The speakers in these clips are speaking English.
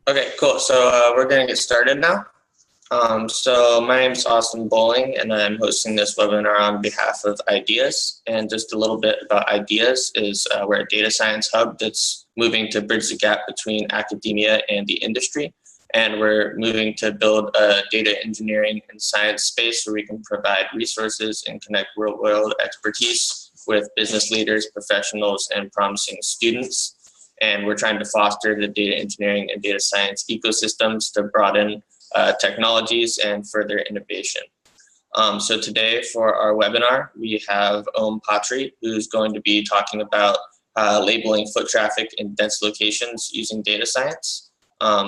Okay, cool. So we're going to get started now. So my name is Austin Bowling, and I'm hosting this webinar on behalf of Ideas. And just a little bit about Ideas is we're a data science hub that's moving to bridge the gap between academia and the industry. And we're moving to build a data engineering and science space where we can provide resources and connect real-world expertise with business leaders, professionals, and promising students. And we're trying to foster the data engineering and data science ecosystems to broaden technologies and further innovation. So today for our webinar, we have Om Patri, who's going to be talking about labeling foot traffic in dense locations using data science.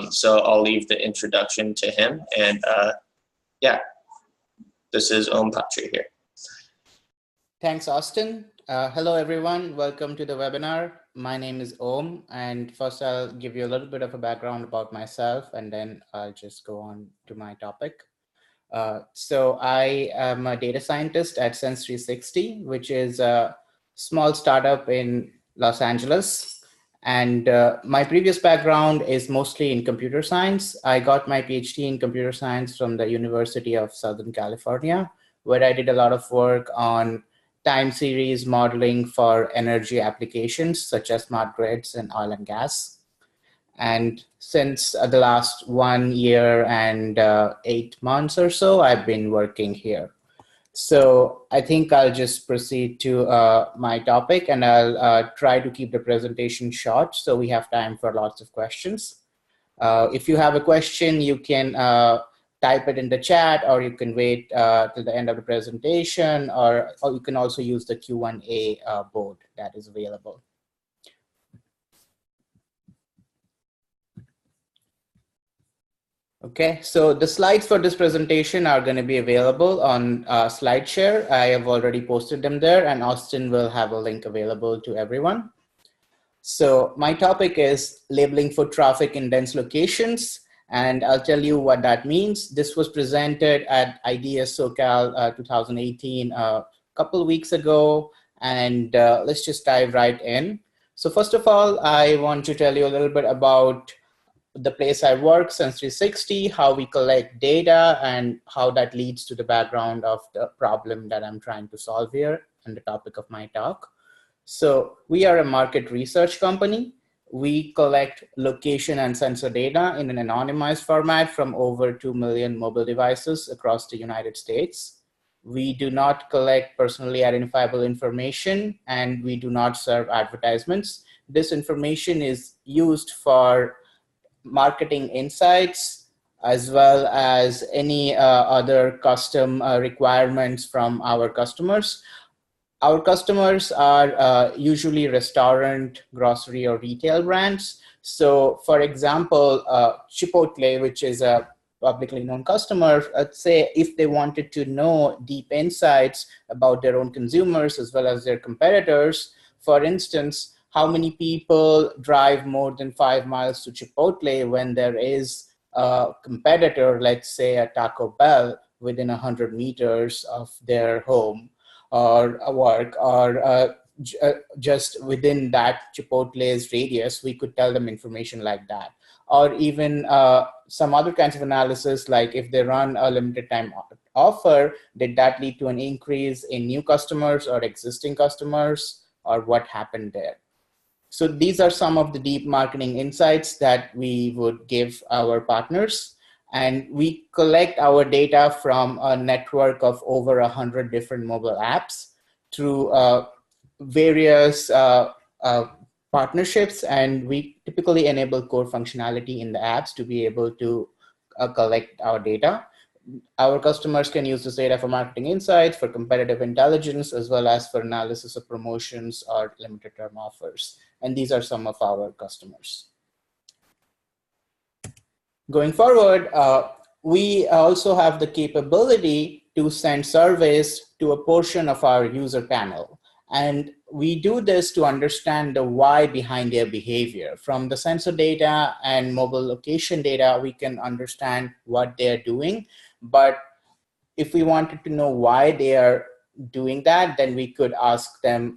So I'll leave the introduction to him, and yeah, this is Om Patri here. Thanks, Austin. Hello, everyone. Welcome to the webinar. My name is Om, and first I'll give you a little bit of a background about myself, and then I'll just go on to my topic. So I am a data scientist at Sense 360, which is a small startup in Los Angeles. And my previous background is mostly in computer science. I got my PhD in computer science from the University of Southern California, where I did a lot of work on time series modeling for energy applications such as smart grids and oil and gas. And since the last 1 year and 8 months or so, I've been working here. So I think I'll just proceed to my topic, and I'll try to keep the presentation short so we have time for lots of questions. If you have a question, you can type it in the chat, or you can wait till the end of the presentation, or you can also use the Q&A board that is available. Okay, so the slides for this presentation are going to be available on SlideShare. I have already posted them there, and Austin will have a link available to everyone. So my topic is labeling foot traffic in dense locations, and I'll tell you what that means. This was presented at Ideas SoCal 2018 a couple of weeks ago, and let's just dive right in. So first of all, I want to tell you a little bit about the place I work, Sense 360, how we collect data, and how that leads to the background of the problem that I'm trying to solve here and the topic of my talk. So we are a market research company. We collect location and sensor data in an anonymized format from over 2 million mobile devices across the United States. We do not collect personally identifiable information, and we do not serve advertisements. This information is used for marketing insights, as well as any other custom requirements from our customers. Our customers are usually restaurant, grocery, or retail brands. So for example, Chipotle, which is a publicly known customer, let's say if they wanted to know deep insights about their own consumers as well as their competitors, for instance, how many people drive more than 5 miles to Chipotle when there is a competitor, let's say a Taco Bell, within 100 meters of their home or work, or just within that Chipotle's radius, we could tell them information like that. Or even some other kinds of analysis, like if they run a limited time offer, did that lead to an increase in new customers or existing customers, or what happened there? So these are some of the deep marketing insights that we would give our partners. And we collect our data from a network of over 100 different mobile apps through various partnerships. And we typically enable core functionality in the apps to be able to collect our data. Our customers can use this data for marketing insights, for competitive intelligence, as well as for analysis of promotions or limited term offers. And these are some of our customers. Going forward, we also have the capability to send surveys to a portion of our user panel. And we do this to understand the why behind their behavior. From the sensor data and mobile location data, we can understand what they're doing. But if we wanted to know why they are doing that, then we could ask them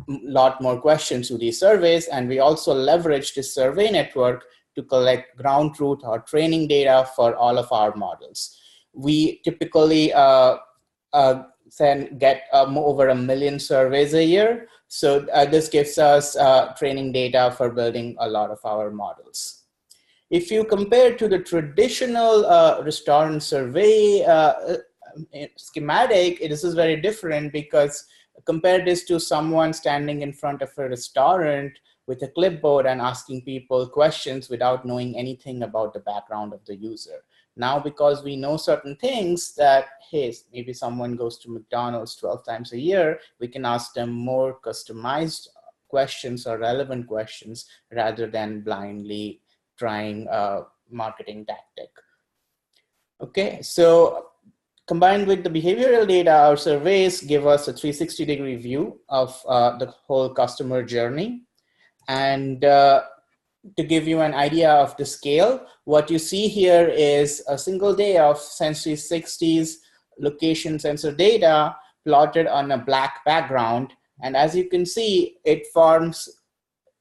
lot more questions to these surveys. And we also leverage this survey network to collect ground truth or training data for all of our models. We typically then get over 1 million surveys a year. So this gives us training data for building a lot of our models. If you compare to the traditional restaurant survey schematic, this is very different, because compare this to someone standing in front of a restaurant with a clipboard and asking people questions without knowing anything about the background of the user. Now, because we know certain things that, hey, maybe someone goes to McDonald's 12 times a year, we can ask them more customized questions or relevant questions rather than blindly trying a marketing tactic. Okay, so combined with the behavioral data, our surveys give us a 360-degree view of the whole customer journey. And to give you an idea of the scale, what you see here is a single day of Sensory60's location sensor data plotted on a black background. And as you can see, it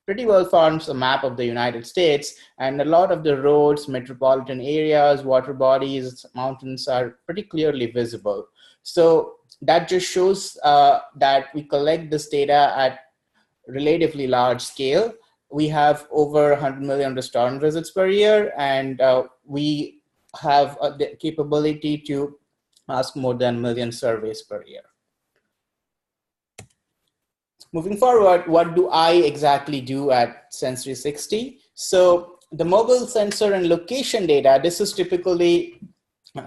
pretty well forms a map of the United States, and a lot of the roads, metropolitan areas, water bodies, mountains are pretty clearly visible. So that just shows that we collect this data at relatively large scale. We have over 100 million restaurant visits per year, and we have the capability to ask more than 1 million surveys per year. Moving forward, what do I exactly do at Sensory60? So the mobile sensor and location data, this is typically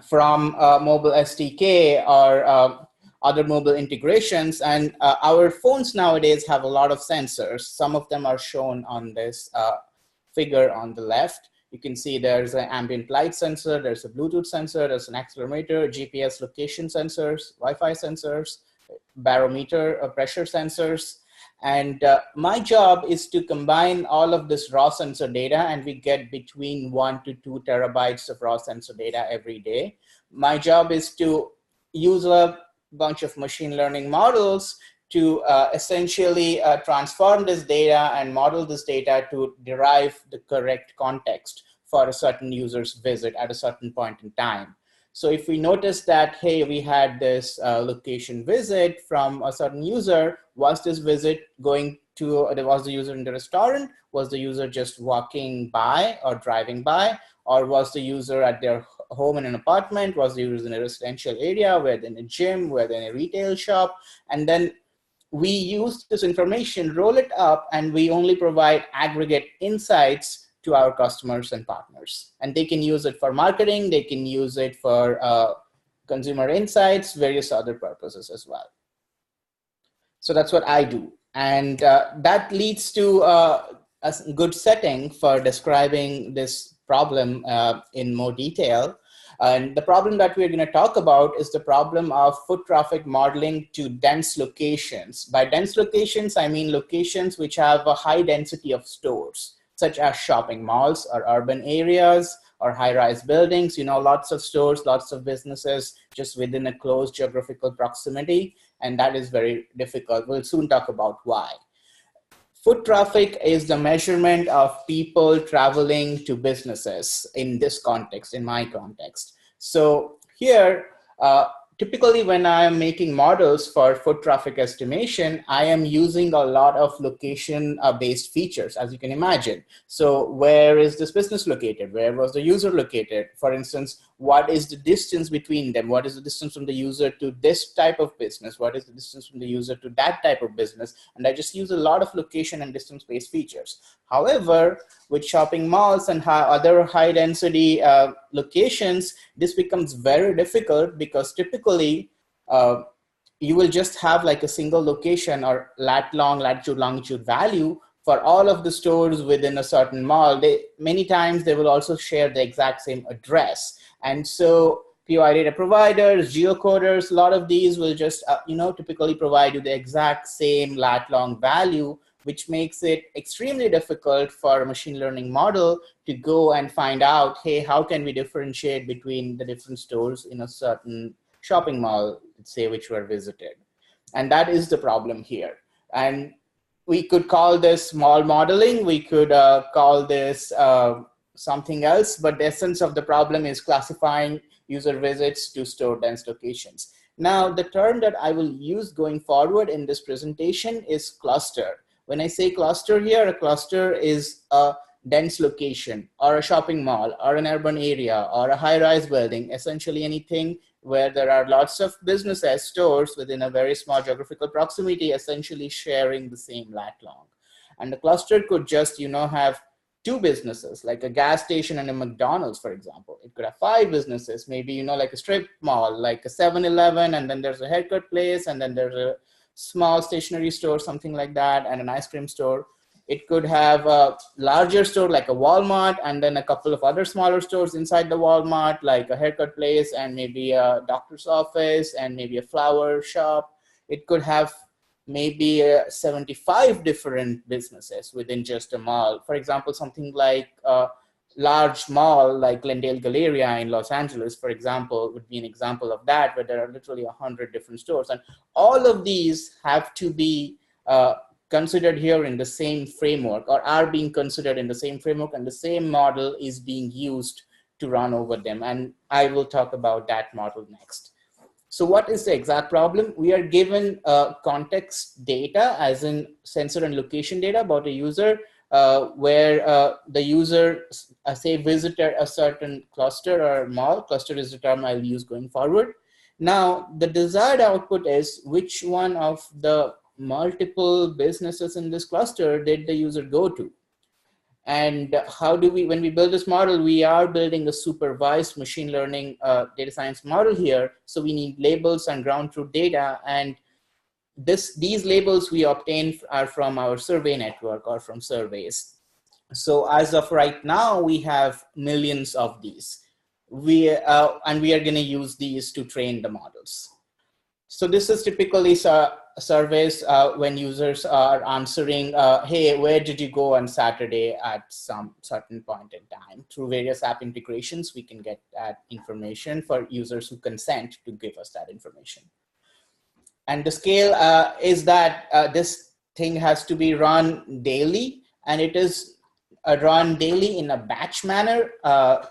from mobile SDK or other mobile integrations. And our phones nowadays have a lot of sensors. Some of them are shown on this figure on the left. You can see there's an ambient light sensor, there's a Bluetooth sensor, there's an accelerometer, GPS location sensors, Wi-Fi sensors, barometer, pressure sensors. And my job is to combine all of this raw sensor data, and we get between 1 to 2 terabytes of raw sensor data every day. My job is to use a bunch of machine learning models to essentially transform this data and model this data to derive the correct context for a certain user's visit at a certain point in time. So if we notice that, hey, we had this location visit from a certain user, was this visit going to, was the user in the restaurant? Was the user just walking by or driving by? Or was the user at their home in an apartment? Was the user in a residential area? Were they in a gym? Were they in a retail shop? And then we use this information, roll it up, and we only provide aggregate insights to our customers and partners. And they can use it for marketing. They can use it for consumer insights, various other purposes as well. So that's what I do. And that leads to a good setting for describing this problem in more detail. And the problem that we're going to talk about is the problem of foot traffic modeling to dense locations. By dense locations, I mean locations which have a high density of stores, such as shopping malls or urban areas or high-rise buildings, lots of stores, lots of businesses just within a close geographical proximity. And that is very difficult. We'll soon talk about why. Foot traffic is the measurement of people traveling to businesses in this context, in my context. So here, typically when I am making models for foot traffic estimation, I am using a lot of location-based features, as you can imagine. So where is this business located? Where was the user located? For instance, what is the distance between them? What is the distance from the user to this type of business? What is the distance from the user to that type of business? And I just use a lot of location and distance-based features. However, with shopping malls and other high-density locations, this becomes very difficult because typically you will just have like a single location or latitude, longitude value for all of the stores within a certain mall. Many times they will also share the exact same address. And so POI data providers, geocoders, a lot of these will just typically provide you the exact same lat-long value, which makes it extremely difficult for a machine learning model to go and find out, hey, how can we differentiate between the different stores in a certain shopping mall, let's say, which were visited. And that is the problem here. And we could call this mall modeling. We could call this something else, but the essence of the problem is classifying user visits to store dense locations. Now, the term that I will use going forward in this presentation is cluster. When I say cluster here, a cluster is a dense location or a shopping mall or an urban area or a high-rise building, essentially anything where there are lots of businesses, stores within a very small geographical proximity, essentially sharing the same lat long. And the cluster could just, have two businesses, like a gas station and a McDonald's, for example. It could have 5 businesses, maybe, like a strip mall, like a 7-Eleven, and then there's a haircut place, and then there's a small stationery store, something like that, and an ice cream store. It could have a larger store like a Walmart, and then a couple of other smaller stores inside the Walmart, like a haircut place and maybe a doctor's office and maybe a flower shop. It could have maybe 75 different businesses within just a mall. For example, something like a large mall like Glendale Galleria in Los Angeles, for example, would be an example of that, where there are literally 100 different stores. And all of these have to be considered here in the same framework, or are being considered in the same framework, and the same model is being used to run over them. And I will talk about that model next. So what is the exact problem? We are given context data, as in sensor and location data about a user, where the user, say, visited a certain cluster or mall. Cluster is the term I'll use going forward. Now, the desired output is which one of the multiple businesses in this cluster did the user go to? And how do we, when we build this model, we are building a supervised machine learning data science model here. So we need labels and ground truth data. And these labels we obtain are from our survey network or from surveys. So as of right now, we have millions of these. And we are going to use these to train the models. So this is typically surveys when users are answering, hey, where did you go on Saturday at some certain point in time? Through various app integrations, we can get that information for users who consent to give us that information. And the scale is that this thing has to be run daily, and it is run daily in a batch manner,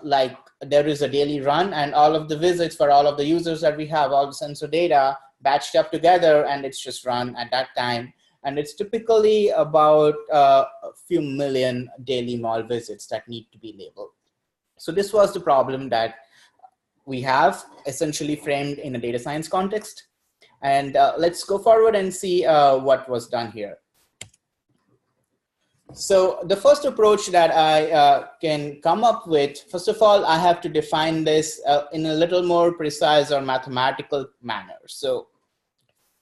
like there is a daily run, and all of the visits for all of the users that we have, all the sensor data, batched up together, and it's just run at that time. And it's typically about a few million daily mall visits that need to be labeled. So this was the problem that we have, essentially framed in a data science context. And let's go forward and see what was done here. So the first approach that I can come up with, first of all, I have to define this in a little more precise or mathematical manner. So,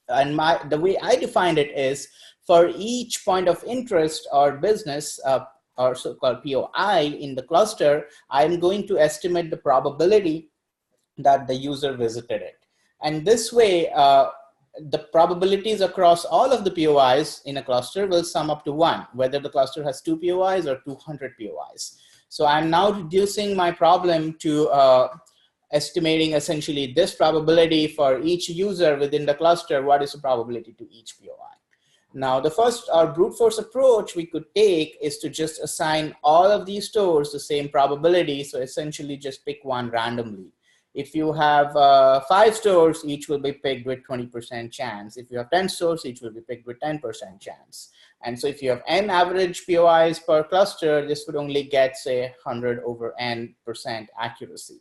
and the way I defined it is, for each point of interest or business, or so-called POI in the cluster, I'm going to estimate the probability that the user visited it. And this way, the probabilities across all of the POIs in a cluster will sum up to 1, whether the cluster has 2 POIs or 200 POIs. So I'm now reducing my problem to estimating essentially this probability for each user within the cluster. What is the probability to each POI? Now, the first brute force approach we could take is to just assign all of these stores the same probability. So essentially just pick one randomly. If you have 5 stores, each will be picked with 20% chance. If you have 10 stores, each will be picked with 10% chance. And so if you have n average POIs per cluster, this would only get, say, 100 over n% accuracy.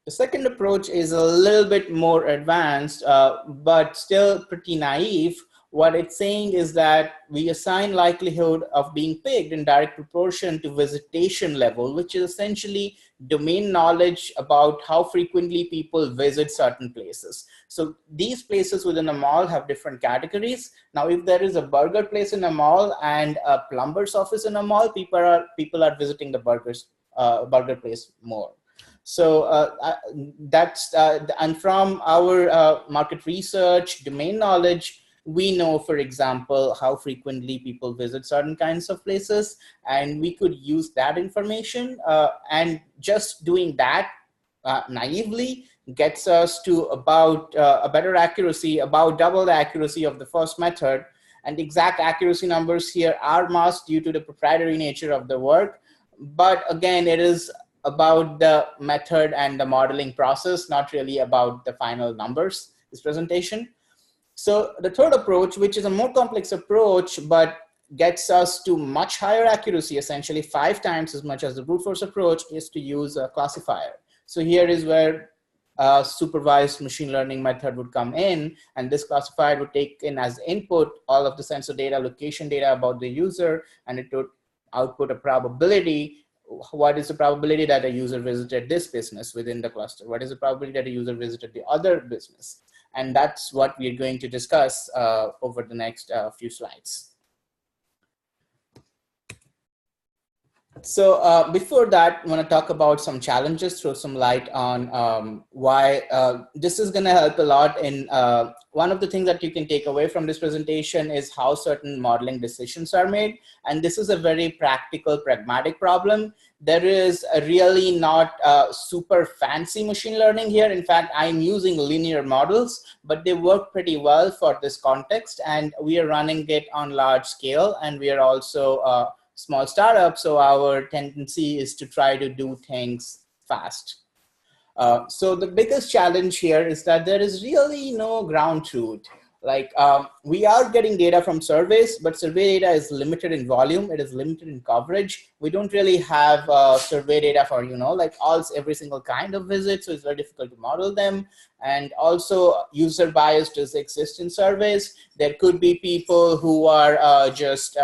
The second approach is a little bit more advanced, but still pretty naive. What it's saying is that we assign likelihood of being picked in direct proportion to visitation level, which is essentially domain knowledge about how frequently people visit certain places. So these places within a mall have different categories. Now, if there is a burger place in a mall and a plumber's office in a mall, people are visiting the burger place more. So and from our market research, domain knowledge, we know, for example, how frequently people visit certain kinds of places, and we could use that information. And just doing that naively gets us to about a better accuracy, about double the accuracy of the first method. And the exact accuracy numbers here are masked due to the proprietary nature of the work. But again, it is about the method and the modeling process, not really about the final numbers, this presentation. So the third approach, which is a more complex approach, but gets us to much higher accuracy, essentially 5 times as much as the brute force approach, is to use a classifier. So here is where a supervised machine learning method would come in, and this classifier would take in as input all of the sensor data, location data about the user, and it would output a probability. What is the probability that a user visited this business within the cluster? What is the probability that a user visited the other business? And that's what we're going to discuss over the next few slides. So before that, I want to talk about some challenges, throw some light on why this is going to help a lot in one of the things that you can take away from this presentation is how certain modeling decisions are made. And this is a very practical, pragmatic problem. There is a really not super fancy machine learning here. In fact, I'm using linear models, but they work pretty well for this context. And we are running it on large scale. And we are also small startup, so our tendency is to try to do things fast. So the biggest challenge here is that there is really no ground truth. Like we are getting data from surveys, but survey data is limited in volume. It is limited in coverage. We don't really have survey data for, like every single kind of visit. So it's very difficult to model them. And also user bias does exist in surveys. There could be people who are just,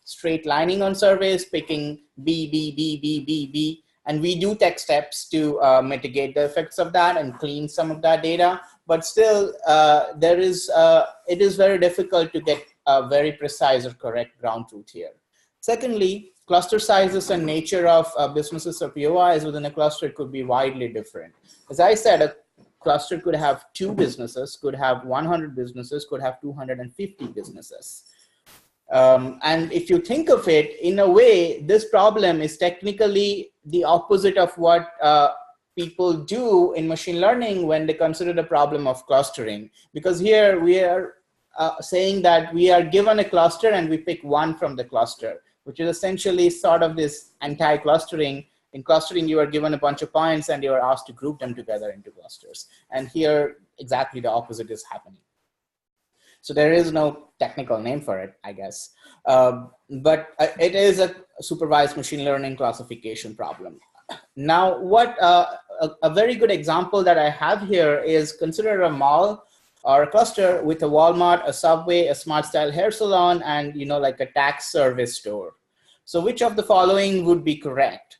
straight lining on surveys, picking B, B, B, B, B, B. And we do take steps to mitigate the effects of that and clean some of that data. But still, it is very difficult to get a very precise or correct ground truth here. Secondly, cluster sizes and nature of businesses or POIs within a cluster could be widely different. As I said, a cluster could have 2 businesses, could have 100 businesses, could have 250 businesses. And if you think of it, in a way, this problem is technically the opposite of what people do in machine learning when they consider the problem of clustering. Because here we are saying that we are given a cluster and we pick one from the cluster, which is essentially sort of this anti-clustering. In clustering, you are given a bunch of points and you are asked to group them together into clusters. And here, exactly the opposite is happening. So there is no technical name for it, I guess. But it is a supervised machine learning classification problem. Now, what a very good example that I have here is consider a mall or a cluster with a Walmart, a Subway, a Smart Style hair salon, and like a tax service store. So which of the following would be correct?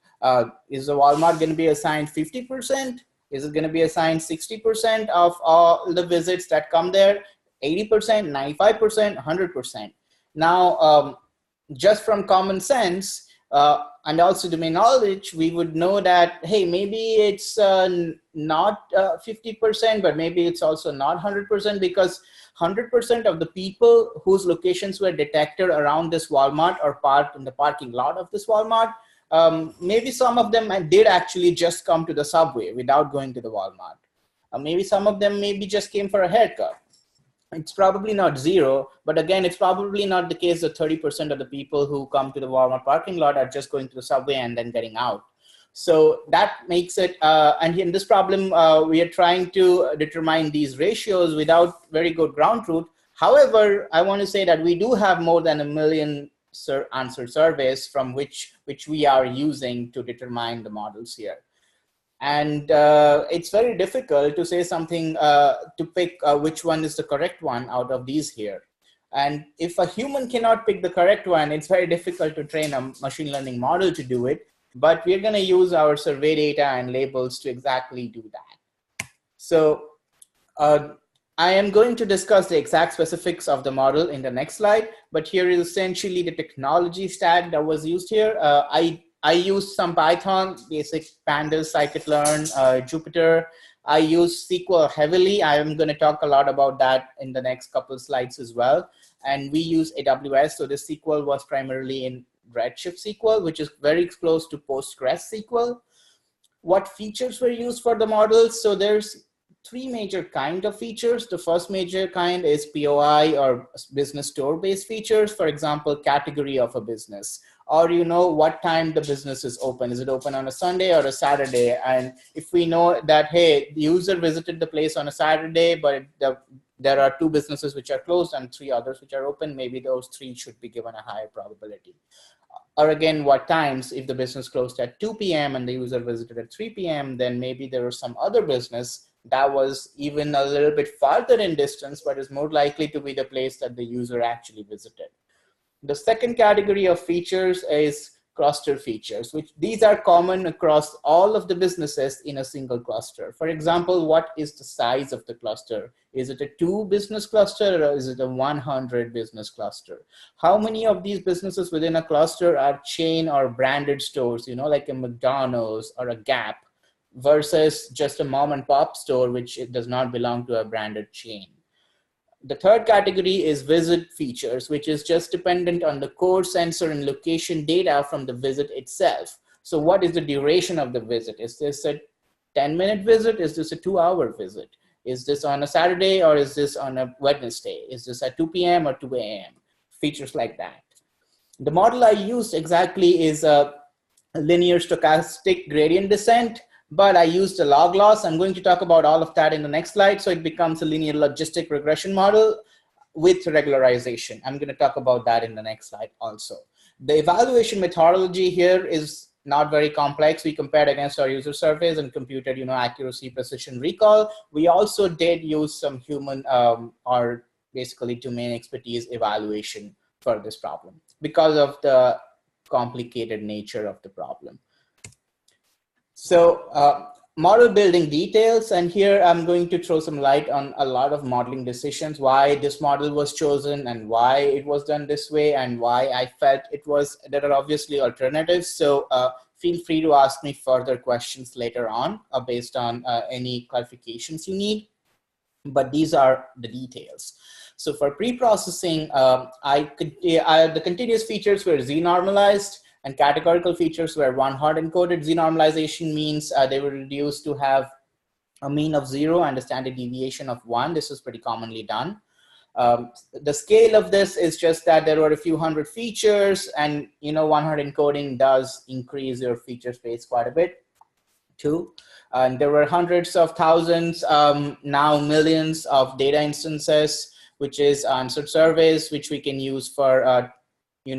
Is the Walmart going to be assigned 50%? Is it going to be assigned 60% of all the visits that come there? 80%, 95%, 100%. Now, just from common sense and also domain knowledge, we would know that, hey, maybe it's not 50%, but maybe it's also not 100%, because 100% of the people whose locations were detected around this Walmart or parked in the parking lot of this Walmart, maybe some of them did actually just come to the Subway without going to the Walmart. Maybe some of them maybe just came for a haircut. It's probably not 0, but again, it's probably not the case that 30% of the people who come to the Walmart parking lot are just going to the Subway and then getting out. So that makes it, and in this problem, we are trying to determine these ratios without very good ground truth. However, I want to say that we do have more than 1 million answer surveys from which we are using to determine the models here. And it's very difficult to say something, to pick which one is the correct one out of these here. And if a human cannot pick the correct one, it's very difficult to train a machine learning model to do it. But we're going to use our survey data and labels to exactly do that. So I am going to discuss the exact specifics of the model in the next slide. But here is essentially the technology stack that was used here. I used some Python, basic pandas, scikit-learn, Jupyter. I use SQL heavily. I am going to talk a lot about that in the next couple of slides as well. And we use AWS. So the SQL was primarily in Redshift SQL, which is very close to Postgres SQL. What features were used for the models? So there's three major kind of features. The first major kind is POI or business store-based features. For example, category of a business, or what time the business is open. Is it open on a Sunday or a Saturday? And if we know that, hey, the user visited the place on a Saturday, but there are 2 businesses which are closed and 3 others which are open, maybe those 3 should be given a higher probability. Or again, what times, if the business closed at 2 p.m. and the user visited at 3 p.m., then maybe there was some other business that was even a little bit farther in distance, but is more likely to be the place that the user actually visited. The second category of features is cluster features, which these are common across all of the businesses in a single cluster. For example, what is the size of the cluster? Is it a 2 business cluster or is it a 100 business cluster? How many of these businesses within a cluster are chain or branded stores, like a McDonald's or a Gap, versus just a mom and pop store, which it does not belong to a branded chain? The third category is visit features, which is just dependent on the core sensor and location data from the visit itself. So what is the duration of the visit? Is this a 10-minute visit? Is this a 2-hour visit? Is this on a Saturday or is this on a Wednesday? Is this at 2 p.m. or 2 a.m.? Features like that. The model I used exactly is a linear stochastic gradient descent, but I used a log loss. I'm going to talk about all of that in the next slide. So it becomes a linear logistic regression model with regularization. I'm going to talk about that in the next slide also. The evaluation methodology here is not very complex. We compared against our user surveys and computed, accuracy, precision, recall. We also did use some human or basically domain expertise evaluation for this problem because of the complicated nature of the problem. So model building details, and here I'm going to throw some light on a lot of modeling decisions, why this model was chosen and why it was done this way and why I felt there are obviously alternatives. So feel free to ask me further questions later on based on any clarifications you need, but these are the details. So for pre-processing, the continuous features were z-normalized, and categorical features were one hard encoded. Z-normalization means they were reduced to have a mean of 0 and a standard deviation of 1. This is pretty commonly done. The scale of this is just that there were a few hundred features, and one hard encoding does increase your feature space quite a bit too. And there were hundreds of thousands, now millions of data instances, which is answered surveys, which we can use for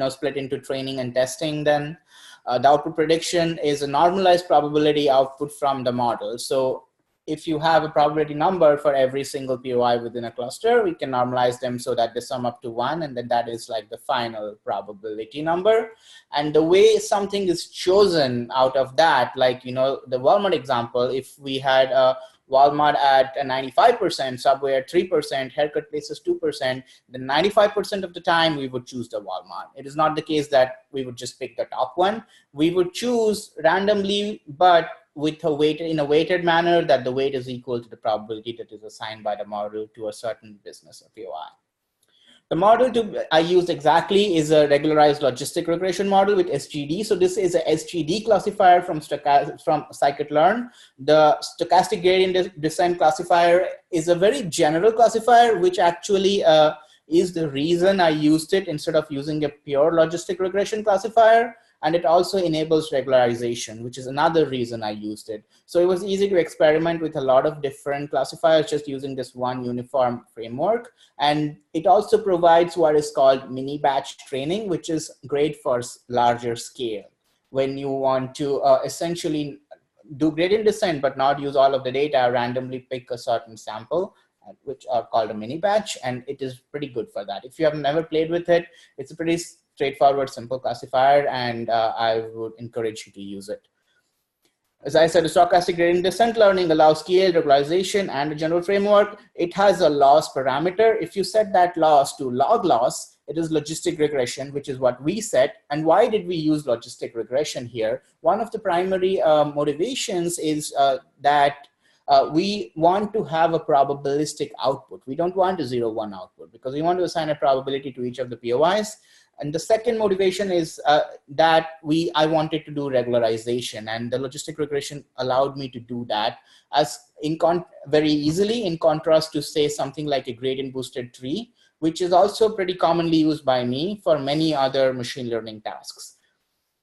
split into training and testing. Then the output prediction is a normalized probability output from the model. So if you have a probability number for every single POI within a cluster, we can normalize them so that they sum up to 1, and then that is like the final probability number. And the way something is chosen out of that, like the Walmart example, if we had a Walmart at a 95%, Subway at 3%, haircut places 2%, then 95% of the time we would choose the Walmart. It is not the case that we would just pick the top one. We would choose randomly, but with a in a weighted manner that the weight is equal to the probability that is assigned by the model to a certain business or POI. The model I used exactly is a regularized logistic regression model with SGD. So this is a SGD classifier from scikit-learn. The stochastic gradient descent classifier is a very general classifier, which actually is the reason I used it instead of using a pure logistic regression classifier. And it also enables regularization, which is another reason I used it. So it was easy to experiment with a lot of different classifiers just using this one uniform framework. And it also provides what is called mini batch training, which is great for larger scale. When you want to essentially do gradient descent, but not use all of the data, randomly pick a certain sample, which are called a mini batch. And it is pretty good for that. If you have never played with it, it's a pretty straightforward, simple classifier, and I would encourage you to use it. As I said, the stochastic gradient descent learning allows scale, regularization, and a general framework. It has a loss parameter. If you set that loss to log loss, it is logistic regression, which is what we set. And why did we use logistic regression here? One of the primary motivations is that we want to have a probabilistic output. We don't want a 0-1 output because we want to assign a probability to each of the POIs. And the second motivation is that I wanted to do regularization, and the logistic regression allowed me to do that as very easily, in contrast to say something like a gradient boosted tree, which is also pretty commonly used by me for many other machine learning tasks.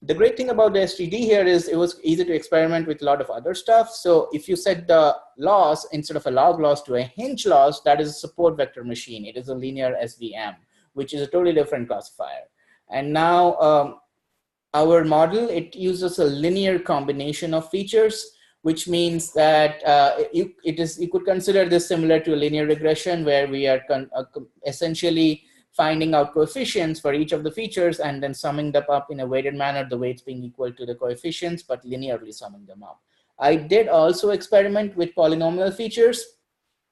The great thing about the STD here is it was easy to experiment with a lot of other stuff. So if you set the loss instead of a log loss to a hinge loss, that is a support vector machine. It is a linear SVM, which is a totally different classifier. And now our model, it uses a linear combination of features, which means that you could consider this similar to a linear regression, where we are essentially finding out coefficients for each of the features and then summing them up in a weighted manner, the weights being equal to the coefficients, but linearly summing them up. I did also experiment with polynomial features,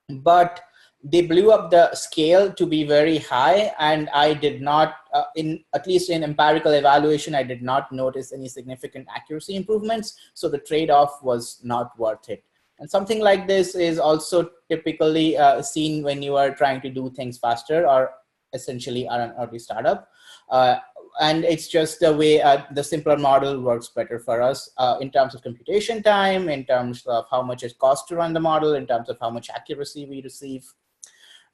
but they blew up the scale to be very high, and I did not, at least in empirical evaluation, I did not notice any significant accuracy improvements, so the trade-off was not worth it. And something like this is also typically seen when you are trying to do things faster, or essentially are an early startup. And it's just the way the simpler model works better for us in terms of computation time, in terms of how much it costs to run the model, in terms of how much accuracy we receive.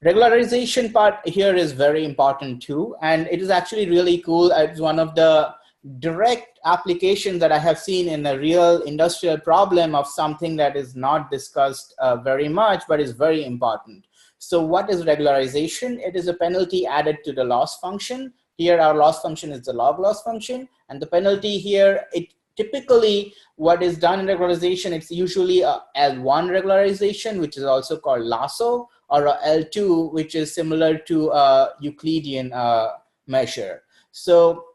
Regularization part here is very important too, and it is actually really cool. It's one of the direct applications that I have seen in a real industrial problem of something that is not discussed very much, but is very important. So what is regularization? It is a penalty added to the loss function. Here our loss function is the log loss function, and the penalty here, it typically what is done in regularization, it's usually a L1 regularization, which is also called lasso, or a L2, which is similar to a Euclidean measure. So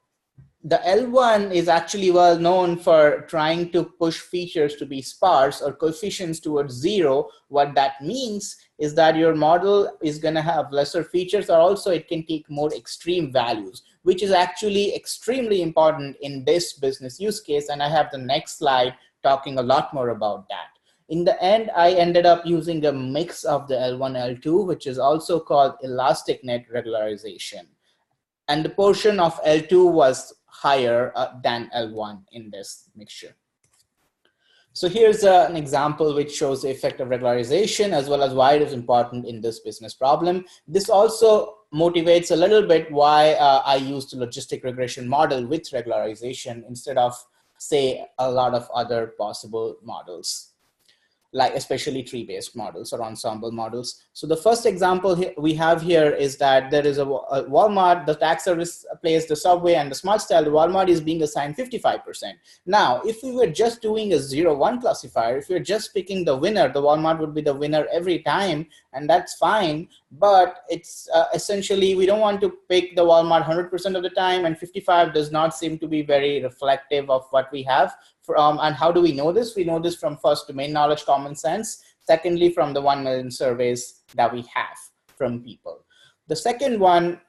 the L1 is actually well known for trying to push features to be sparse or coefficients towards zero. What that means is that your model is going to have lesser features, or also it can take more extreme values, which is actually extremely important in this business use case. And I have the next slide talking a lot more about that. In the end, I ended up using a mix of the L1, L2, which is also called elastic net regularization. And the portion of L2 was higher than L1 in this mixture. So here's an example which shows the effect of regularization, as well as why it is important in this business problem. This also motivates a little bit why I used the logistic regression model with regularization instead of, say, a lot of other possible models, like especially tree-based models or ensemble models. So the first example we have here is that there is a Walmart, the tax service place, the subway, and the smart style. The Walmart is being assigned 55%. Now, if we were just doing a 0-1 classifier, if we're just picking the winner, the Walmart would be the winner every time, and that's fine. But it's essentially, we don't want to pick the Walmart 100% of the time, and 55 does not seem to be very reflective of what we have. And how do we know this? We know this from first domain knowledge, common sense. Secondly, from the 1 million surveys that we have from people. The second one,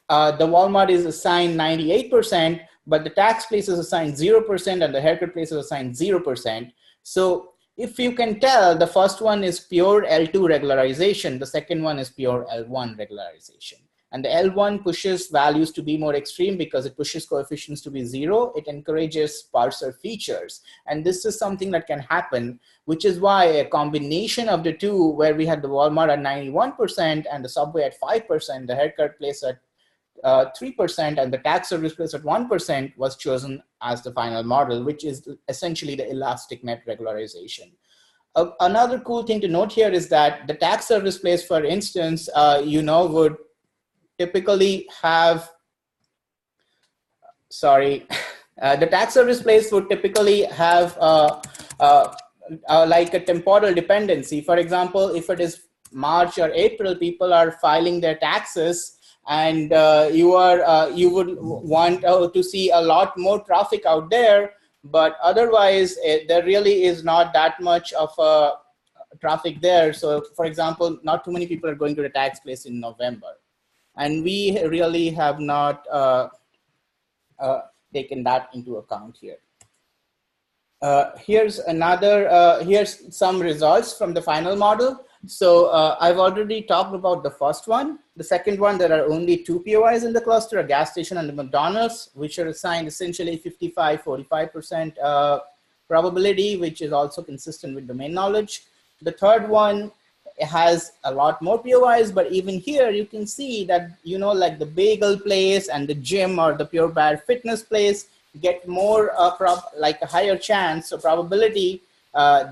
the Walmart is assigned 98%, but the tax place is assigned 0% and the haircut place is assigned 0%. So if you can tell, the first one is pure L2 regularization. The second one is pure L1 regularization. And the L1 pushes values to be more extreme because it pushes coefficients to be 0. It encourages sparser features. And this is something that can happen, which is why a combination of the two, where we had the Walmart at 91% and the subway at 5%, the haircut place at 3%, and the tax service place at 1%, was chosen as the final model, which is essentially the elastic net regularization. Another cool thing to note here is that the tax service place, for instance, would typically have, the tax service place would typically have like a temporal dependency. For example, if it is March or April, people are filing their taxes, and you would want to see a lot more traffic out there, but otherwise there really is not that much of traffic there. So for example, not too many people are going to the tax place in November. And we really have not taken that into account here. Here's some results from the final model. So I've already talked about the first one. The second one, there are only two POIs in the cluster, a gas station and a McDonald's, which are assigned essentially 55-45% probability, which is also consistent with domain knowledge. The third one has a lot more POIs, but even here you can see that, you know, like the bagel place and the gym or the Pure Barre fitness place get more like a higher chance or probability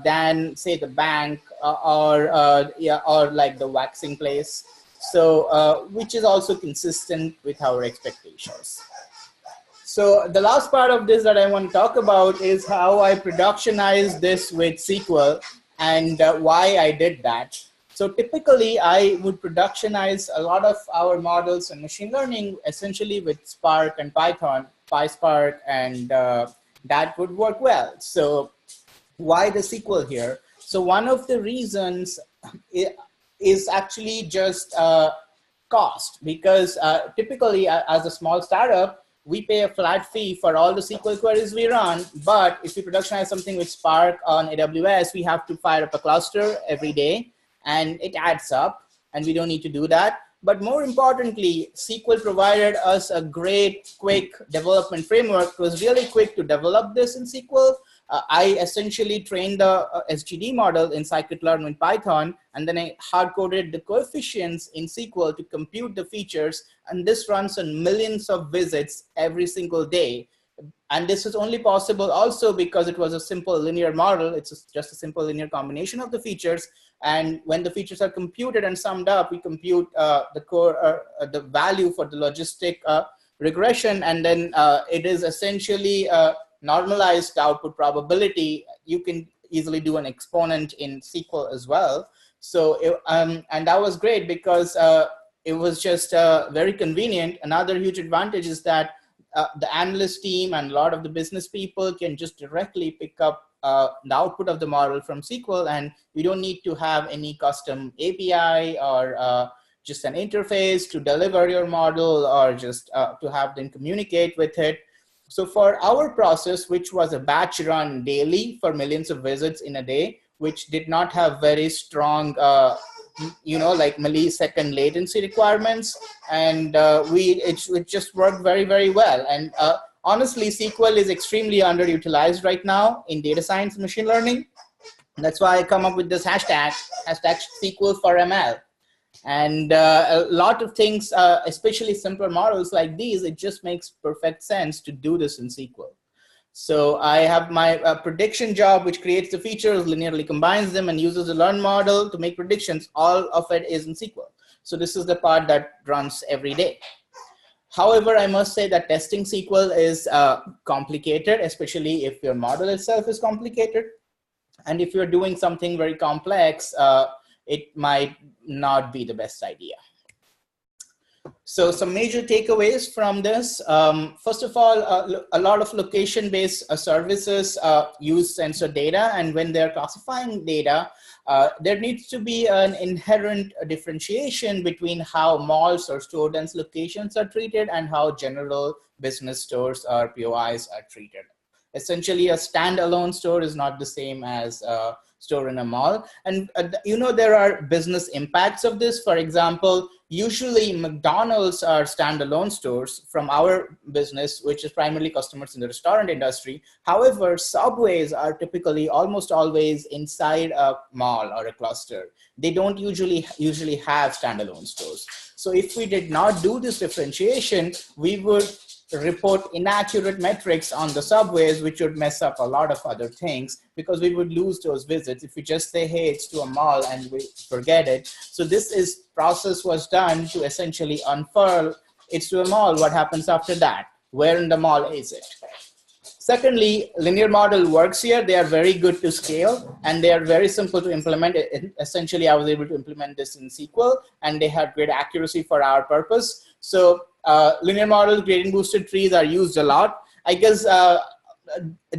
than say the bank or like the waxing place. So which is also consistent with our expectations. So the last part of this that I want to talk about is how I productionize this with SQL and why I did that. So typically I would productionize a lot of our models in machine learning essentially with Spark and Python, PySpark, and that would work well. So why the SQL here? So one of the reasons is actually just cost, because typically as a small startup, we pay a flat fee for all the SQL queries we run. But if we productionize something with Spark on AWS, we have to fire up a cluster every day, and it adds up, and we don't need to do that. But more importantly, SQL provided us a great, quick development framework. It was really quick to develop this in SQL. I essentially trained the SGD model in scikit-learn with Python, and then I hard-coded the coefficients in SQL to compute the features, and this runs on millions of visits every single day. And this is only possible also because it was a simple linear model. It's just a simple linear combination of the features. And when the features are computed and summed up, we compute the value for the logistic regression, and then it is essentially normalized output probability. You can easily do an exponent in SQL as well. So, and that was great because it was just very convenient. Another huge advantage is that the analyst team and a lot of the business people can just directly pick up the output of the model from SQL, and you don't need to have any custom API or just an interface to deliver your model, or just to have them communicate with it. So for our process, which was a batch run daily for millions of visits in a day, which did not have very strong, like millisecond latency requirements, and it just worked very, very well. And honestly, SQL is extremely underutilized right now in data science and machine learning. And that's why I come up with this hashtag SQL for ML. And a lot of things, especially simpler models like these, it just makes perfect sense to do this in SQL. So I have my prediction job, which creates the features, linearly combines them, and uses the learn model to make predictions. All of it is in SQL. So this is the part that runs every day. However, I must say that testing SQL is complicated, especially if your model itself is complicated. And if you're doing something very complex, it might not be the best idea. So some major takeaways from this. First of all, a lot of location-based services use sensor data, and when they're classifying data, there needs to be an inherent differentiation between how malls or store dense locations are treated and how general business stores or POIs are treated. Essentially, a standalone store is not the same as a store in a mall. And there are business impacts of this. For example, usually McDonald's are standalone stores from our business, which is primarily customers in the restaurant industry. However, Subways are typically almost always inside a mall or a cluster. They don't usually have standalone stores. So if we did not do this differentiation, we would report inaccurate metrics on the Subways, which would mess up a lot of other things, because we would lose those visits if we just say, hey, it's to a mall, and we forget it. So this process was done to essentially unfurl, it's to a mall, what happens after that? Where in the mall is it? Secondly, linear model works here. They are very good to scale, and they are very simple to implement. Essentially, I was able to implement this in SQL, and they have great accuracy for our purpose. So linear model gradient boosted trees are used a lot. I guess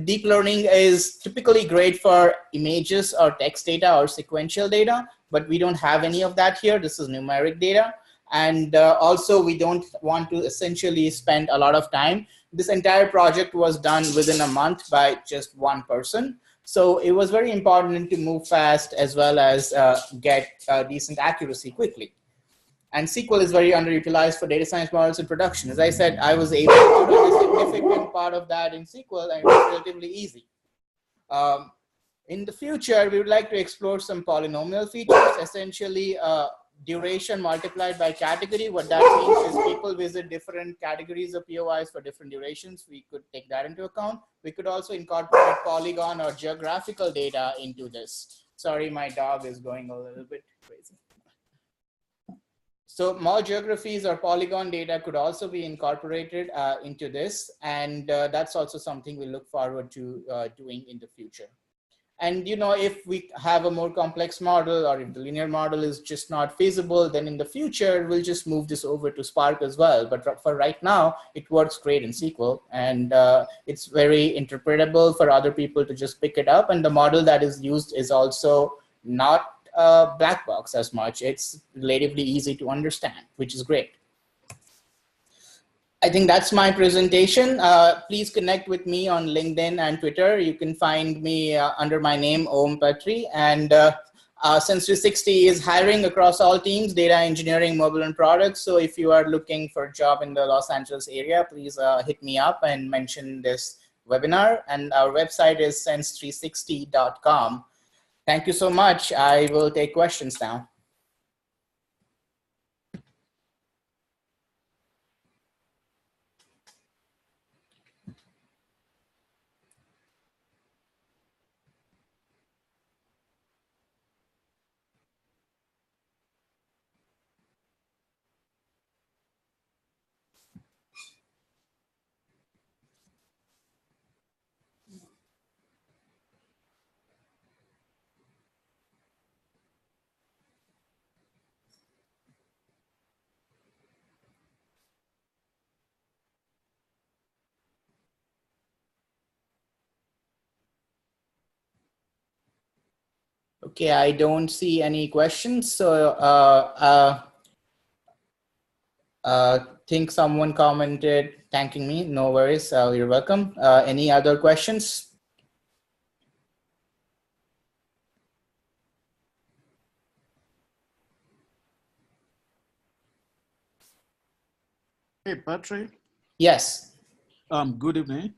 deep learning is typically great for images or text data or sequential data, but we don't have any of that here. This is numeric data. And also, we don't want to essentially spend a lot of time. This entire project was done within a month by just one person. So it was very important to move fast as well as get decent accuracy quickly. And SQL is very underutilized for data science models in production. As I said, I was able to do a significant part of that in SQL, and it was relatively easy. In the future, we would like to explore some polynomial features, essentially duration multiplied by category. What that means is people visit different categories of POIs for different durations. We could take that into account. We could also incorporate polygon or geographical data into this. Sorry, my dog is going a little bit crazy. So more geographies or polygon data could also be incorporated into this. And that's also something we look forward to doing in the future. And if we have a more complex model, or if the linear model is just not feasible, then in the future, we'll just move this over to Spark as well. But for right now, it works great in SQL. And it's very interpretable for other people to just pick it up. And the model that is used is also not black box as much. It's relatively easy to understand, which is great. I think that's my presentation. Please connect with me on LinkedIn and Twitter. You can find me under my name, Om Patri. And since 360 is hiring across all teams, data engineering, mobile, and products. So if you are looking for a job in the Los Angeles area, please hit me up and mention this webinar. And our website is sense360.com. Thank you so much. I will take questions now. Okay, I don't see any questions. So think someone commented thanking me. No worries, you're welcome. Any other questions? Hey, Patrick. Yes. Good evening.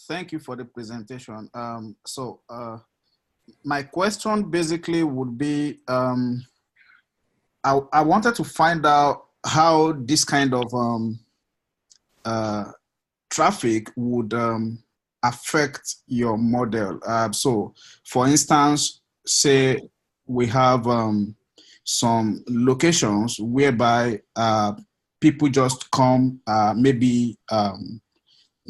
Thank you for the presentation. My question basically would be, I wanted to find out how this kind of traffic would affect your model. So for instance, say we have some locations whereby people just come maybe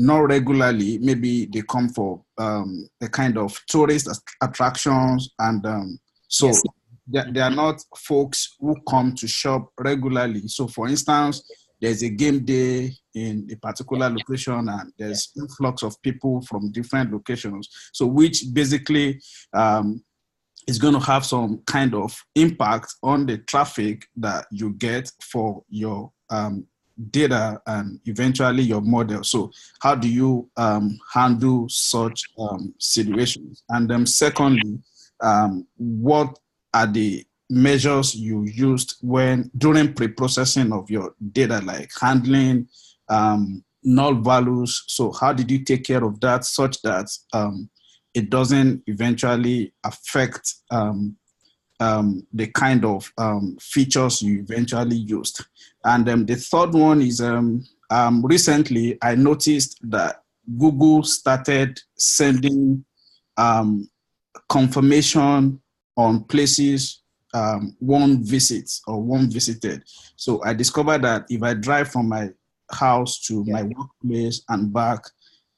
not regularly, maybe they come for a kind of tourist attractions, and so yes, they are not folks who come to shop regularly. So for instance, there's a game day in a particular location and there's influx of people from different locations. So which basically is going to have some kind of impact on the traffic that you get for your data and eventually your model. So how do you handle such situations? And then secondly, what are the measures you used when during pre-processing of your data, like handling null values? So how did you take care of that such that it doesn't eventually affect the kind of features you eventually used? And the third one is recently I noticed that Google started sending confirmation on places one visits or one visited. So I discovered that if I drive from my house to my workplace and back,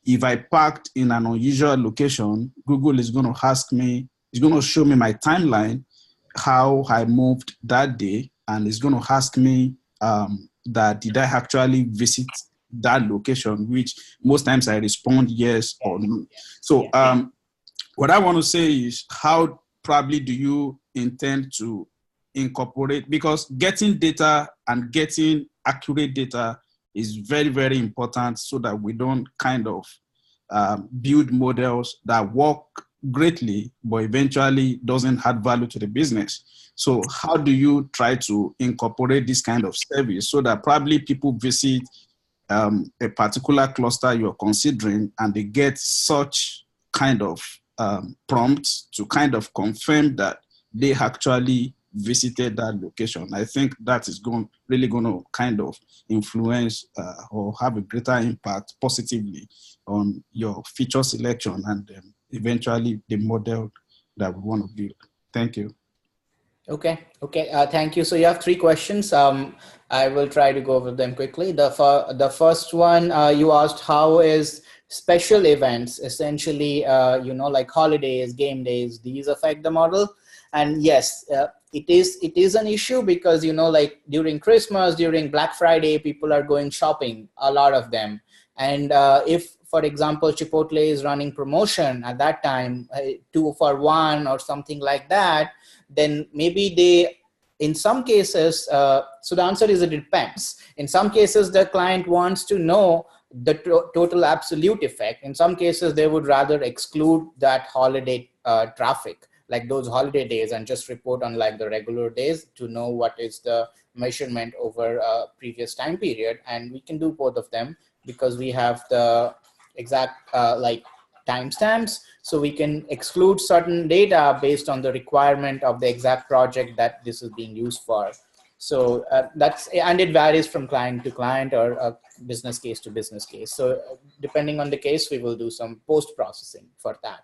if I parked in an unusual location, Google is going to ask me, it's going to show me my timeline, how I moved that day, and it's going to ask me that did I actually visit that location, which most times I respond yes or no. So what I want to say is, how probably do you intend to incorporate, because getting data and getting accurate data is very, very important so that we don't kind of build models that work greatly, but eventually doesn't add value to the business. So how do you try to incorporate this kind of service so that probably people visit a particular cluster you're considering and they get such kind of prompts to kind of confirm that they actually visited that location? I think that is really going to kind of influence or have a greater impact positively on your feature selection and eventually the model that we want to build. Thank you. Okay. Thank you. So you have three questions. I will try to go over them quickly. The first one, you asked how is special events, essentially, like holidays, game days, these affect the model. And yes, it is an issue because, like during Christmas, during Black Friday, people are going shopping, a lot of them. And if, for example, Chipotle is running promotion at that time, 2 for 1 or something like that, then maybe they, in some cases, so the answer is it depends. In some cases, the client wants to know the total absolute effect. In some cases, they would rather exclude that holiday traffic, like those holiday days, and just report on like the regular days to know what is the measurement over a previous time period. And we can do both of them because we have the exact like timestamps, so we can exclude certain data based on the requirement of the exact project that this is being used for. So and it varies from client to client or business case to business case. So depending on the case, we will do some post-processing for that.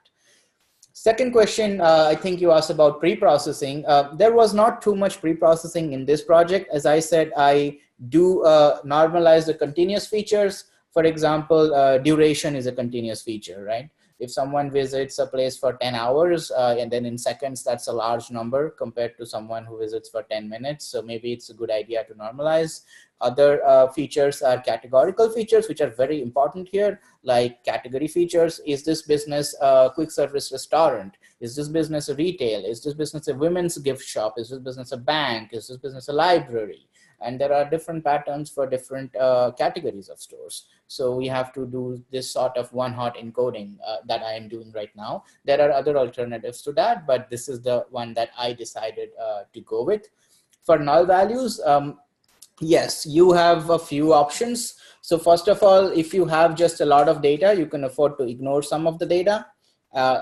Second question, I think you asked about pre-processing. There was not too much pre-processing in this project. As I said, I do normalize the continuous features. For example, duration is a continuous feature, right? If someone visits a place for 10 hours and then in seconds, that's a large number compared to someone who visits for 10 minutes. So maybe it's a good idea to normalize. Other features are categorical features, which are very important here, like category features. Is this business a quick service restaurant? Is this business a retail? Is this business a women's gift shop? Is this business a bank? Is this business a library? And there are different patterns for different categories of stores. So we have to do this sort of one-hot encoding that I am doing right now. There are other alternatives to that, but this is the one that I decided to go with. For null values, yes, you have a few options. So first of all, if you have just a lot of data, you can afford to ignore some of the data.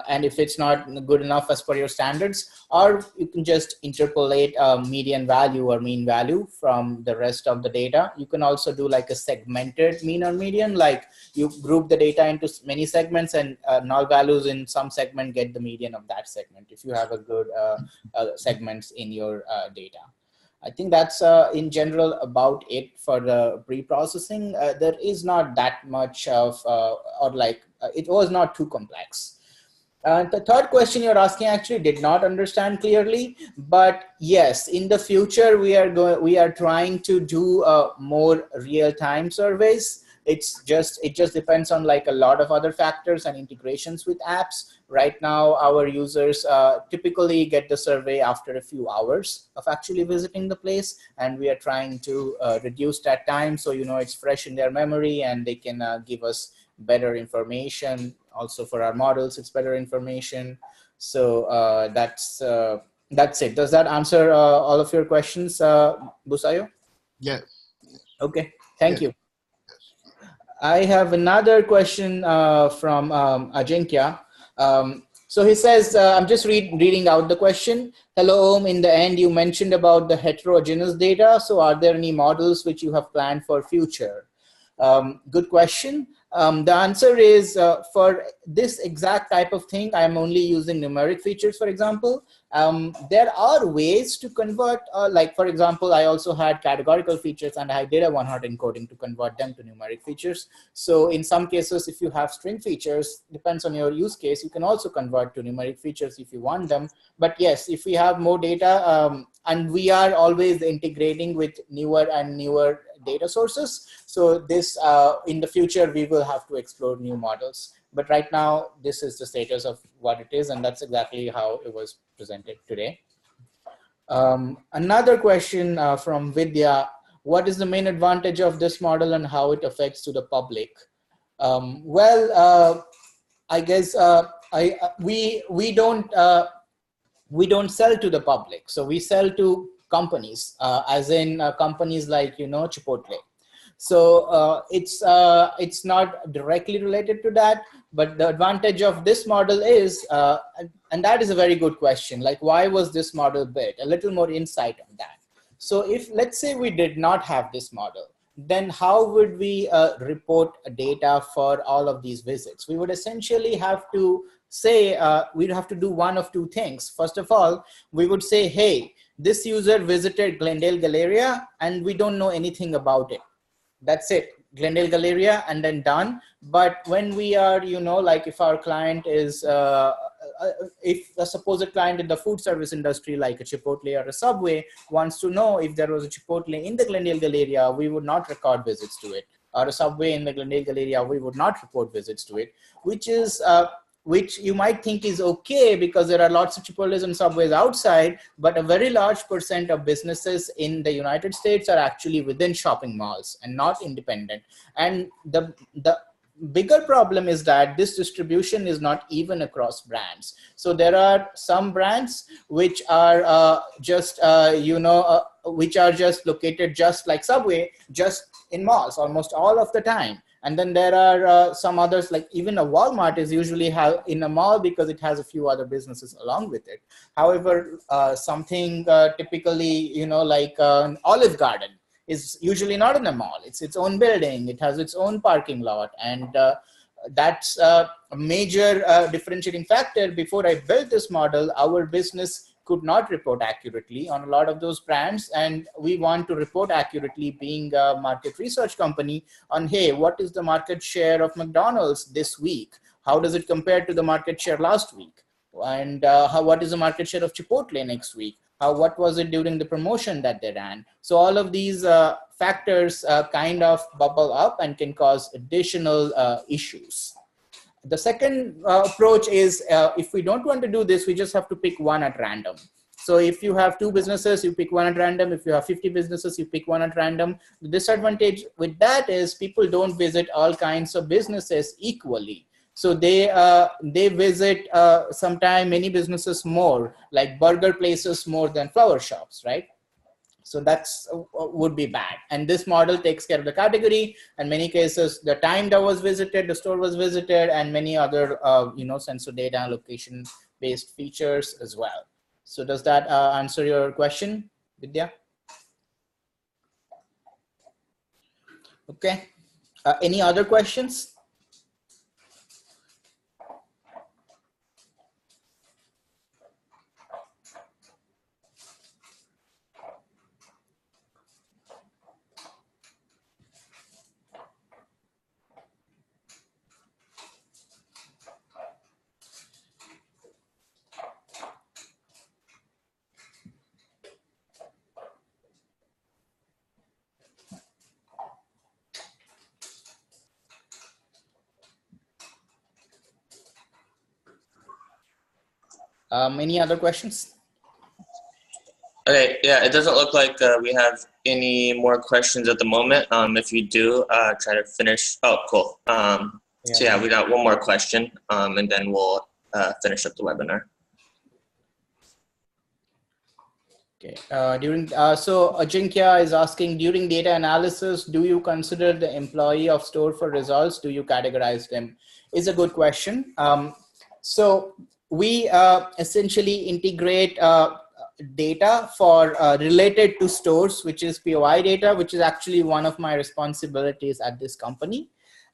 And if it's not good enough as per your standards, or you can just interpolate a median value or mean value from the rest of the data. You can also do like a segmented mean or median, like you group the data into many segments and null values in some segment get the median of that segment if you have a good segments in your data. I think that's in general about it for the pre-processing. There is not that much of, it was not too complex. The third question you're asking actually did not understand clearly, but yes, in the future we are trying to do more real-time surveys. It just depends on like a lot of other factors and integrations with apps. Right now, our users typically get the survey after a few hours of actually visiting the place, and we are trying to reduce that time so it's fresh in their memory and they can give us better information. Also for our models, it's better information. So that's it. Does that answer all of your questions, Busayo? Yes. Okay, thank you. I have another question from Ajinkya. So he says, I'm just reading out the question. Hello, Om. In the end, you mentioned about the heterogeneous data. So are there any models which you have planned for future? Good question. The answer is for this exact type of thing, I'm only using numeric features, for example. There are ways to convert, like for example, I also had categorical features and I did a one-hot encoding to convert them to numeric features. So in some cases, if you have string features, depends on your use case, you can also convert to numeric features if you want them. But yes, if we have more data, and we are always integrating with newer and newer data sources. So this, in the future, we will have to explore new models. But right now, this is the status of what it is, and that's exactly how it was presented today. Another question from Vidya, what is the main advantage of this model and how it affects to the public? I guess we don't sell to the public. So we sell to companies, as in companies like, Chipotle. So it's not directly related to that, but the advantage of this model is, and that is a very good question, like why was this model built? A little more insight on that. So if, let's say, we did not have this model, then how would we report data for all of these visits? We would essentially have to say, we'd have to do one of two things. First of all, we would say, hey, this user visited Glendale Galleria and we don't know anything about it. That's it, Glendale Galleria, and then done. But when we are, like if our client is, if a supposed client in the food service industry, like a Chipotle or a Subway, wants to know if there was a Chipotle in the Glendale Galleria, we would not record visits to it. Or a Subway in the Glendale Galleria, we would not report visits to it, which is, which you might think is okay because there are lots of Chipotles and Subways outside, but a very large percent of businesses in the United States are actually within shopping malls and not independent. And the bigger problem is that this distribution is not even across brands. So there are some brands which are which are just located just like Subway, just in malls almost all of the time. And then there are some others, like even a Walmart is usually in a mall because it has a few other businesses along with it. However, something typically, like an Olive Garden is usually not in a mall. It's its own building. It has its own parking lot. And that's a major differentiating factor. Before I built this model, our business could not report accurately on a lot of those brands. And we want to report accurately, being a market research company, on, hey, what is the market share of McDonald's this week? How does it compare to the market share last week? And what is the market share of Chipotle next week? What was it during the promotion that they ran? So all of these factors kind of bubble up and can cause additional issues. The second approach is, if we don't want to do this, we just have to pick one at random. So if you have 2 businesses, you pick one at random. If you have 50 businesses, you pick one at random. The disadvantage with that is people don't visit all kinds of businesses equally. So they visit sometimes many businesses more, like burger places more than flower shops, right? So that's would be bad. And this model takes care of the category. In many cases, the time that was visited, the store was visited, and many other sensor data and location-based features as well. So does that answer your question, Vidya? Okay. Any other questions? Any other questions? Okay, yeah, it doesn't look like we have any more questions at the moment. If you do, try to finish. Oh, cool. So yeah, we got one more question, and then we'll finish up the webinar. Okay. So Ajinkya is asking, during data analysis, do you consider the employee of store for results? Do you categorize them? Is a good question. So we essentially integrate data for related to stores, which is POI data, which is actually one of my responsibilities at this company.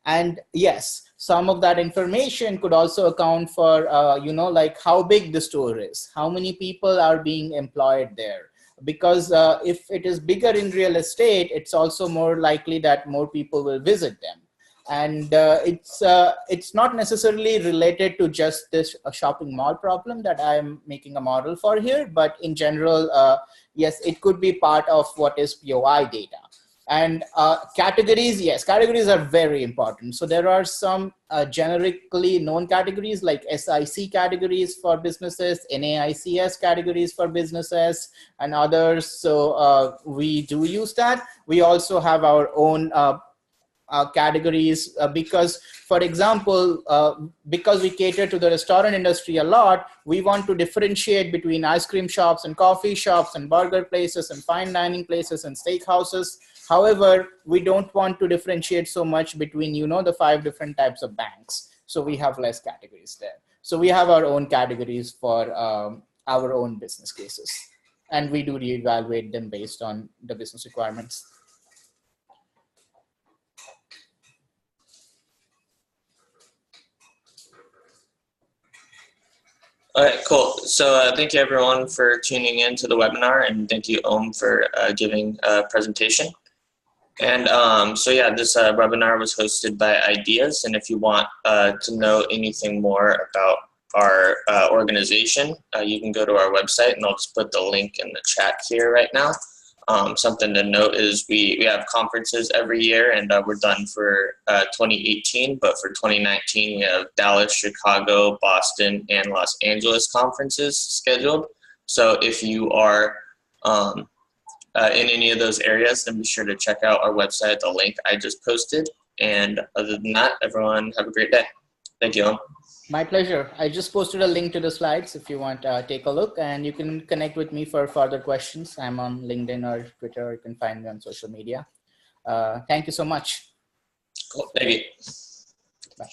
And yes, some of that information could also account for, like how big the store is, how many people are being employed there. Because if it is bigger in real estate, it's also more likely that more people will visit them. And it's not necessarily related to just this shopping mall problem that I'm making a model for here, but in general, yes, it could be part of what is POI data. And categories, yes, categories are very important. So there are some generically known categories like SIC categories for businesses, NAICS categories for businesses, and others. So we do use that. We also have our own categories because, for example, because we cater to the restaurant industry a lot, we want to differentiate between ice cream shops and coffee shops and burger places and fine dining places and steakhouses. However, we don't want to differentiate so much between, the 5 different types of banks. So we have less categories there. So we have our own categories for our own business cases. And we do reevaluate them based on the business requirements. All right, cool. So thank you everyone for tuning in to the webinar, and thank you Om for giving a presentation. And so yeah, this webinar was hosted by Ideas, and if you want to know anything more about our organization, you can go to our website, and I'll just put the link in the chat here right now. Something to note is we have conferences every year, and we're done for 2018, but for 2019 we have Dallas, Chicago, Boston, and Los Angeles conferences scheduled. So if you are in any of those areas, then be sure to check out our website, the link I just posted. And other than that, everyone have a great day. Thank you. My pleasure. I just posted a link to the slides if you want to take a look, and you can connect with me for further questions. I'm on LinkedIn or Twitter, or you can find me on social media. Thank you so much. Cool. Thank you. Bye.